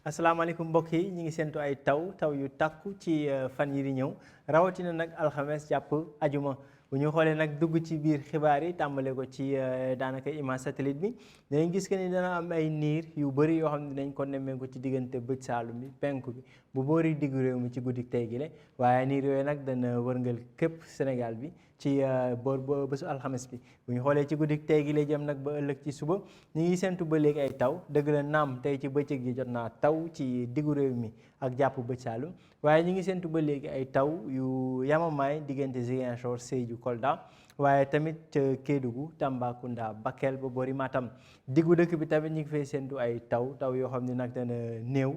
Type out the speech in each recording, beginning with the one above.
asalaamaaleykum mbokk yi ñu ngi séntu ay taw yu takku ci fan yi di ñëw rawatina nag alxames jàpp ajuma bu ñu xoolee nag dugg ci biir xibaar yi tàmbale ko ci daanaka image satellite bi dinañ gis que ni dana am ay niir yu bëri yoo xam ne dinañ ko nemmeeku ci diggante bëj saalum bi penku bi bu boori diggu réew mi ci guddik tey gi le waaye niir yooyu nag dana wërngal képp Sénégal bi ci boor bésu alxames bi bu ñu xoolee ci guddik tey gi la jëm nag ba ëllëg ci suba ñu ngi séntu ba léegi ay taw dëgg la naam tey ci bëccëg gi jot naa taw ci diggu réew mi ak jàpp bëj saalum waaye ñu ngi séntu ba léegi ay taw yu yamamaay diggante Ziguinchor Sédhiou Kolda waaye tamit Kédougou Tambacounda Bakel ba boori Matam diggu dëkk bi tamit ñu ngi fay séntu ay taw yoo xam ne nag dana néew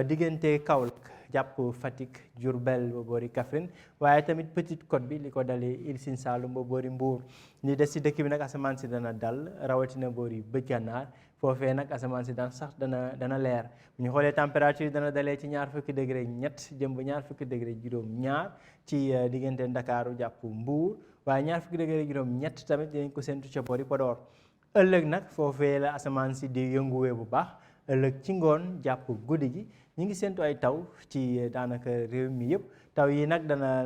diggante Kaolack jàpp Fatick Diourbel ba boori Kaffrine waaye tamit Petite Côte bi li ko dalee Île Sine Saloum ba boori Mbour li des ci dëkk bi nag asamaan si dana dal rawatina boori bëj gànnaar foofee nag asamaan si dana leer bu ñu xoolee température yi dana dalee ci ñaar fukki degré ñett jëm ba ñaar fukki degré juróom ñaar ci diggante Ndakaaru jàpp Mbuur waaye ñaar fukki degré juróom ñett tamit dinañ ko séntu ca boori Podor ëllëg nag foofee la asamaan si di yënguwee bu baax ëllëg ci ngoon jàpp guddi gi ñu ngi séntu ay taw ci daanaka réew mi yëpp taw yi nag dana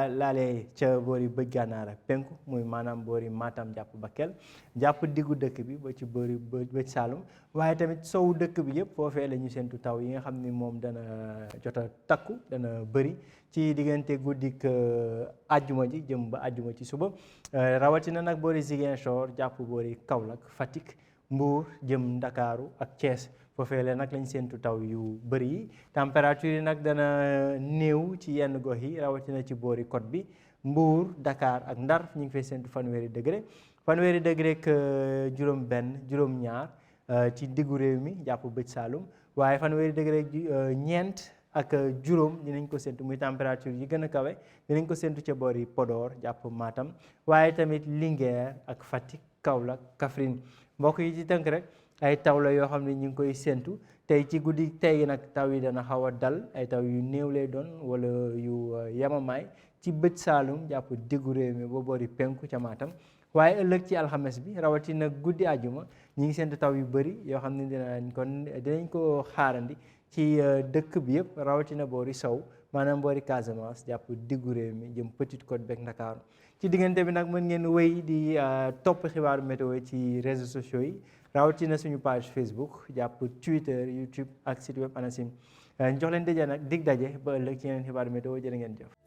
laalee ca boori bëj gànnaar ak penku muy maanaam boori Matam jàpp Bakel jàpp diggu dëkk bi ba ci boori bëj Saalum waaye tamit sowu dëkk bi yëpp foofee la ñu séntu taw yi nga xam ni moom dana jot a takku dana bëri ci diggante guddik ajjuma ji jëm ba ajjuma ci suba rawatina nag boori Ziguinchor jàpp boori Kaolack Fatick Mbour jëm Ndakaaru ak Thiès foofee la nag lañ séntu taw yu bëri yi température yi nag dana néew ci yenn gox yi rawatina ci boori côte bi Mbour Dakar ak Ndar ñu ngi fay séntu fanweeri degré ak juróom benn juróom ñaar ci diggu réew mi jàpp bëj Saalum waaye fanweeri degré ak ñeent ak juróom dinañ ko séntu muy température yi gën a kawe dinañ ko séntu ca boori Podor jàpp Matam waaye tamit Linguère ak Fatick Kaolack Kaffrine mbokk yi ci tënk rek ay taw la yoo xam ne ñu ngi koy séntu tey ci guddi tey gi nag taw yi dana xaw a dal ay taw yu néew lay doon wala yu yamamaay ci bëj Saalum jàpp diggu réew mi ba boori penku ca Matam waaye ëllëg ci alxames bi rawatina guddi àjjuma ñu ngi séntu taw yu bëri yoo xam ne dinañ ko xaarandi ci dëkk bi yëpp rawatina boori sow maanaam boori Casamance jàpp diggu réew mi jëm Petite Côte beeg Ndakaaru ci diggante bi nag mën ngeen wéy di topp xibaaru météo ci réseaux sociaux yi rawatina suñu page Facebook jàpp Twitter YouTube ak site web ANACIM jox leen daje nag dig daje ba ëllëg ci yeneen xibaaru météo jërë ngeen jëf.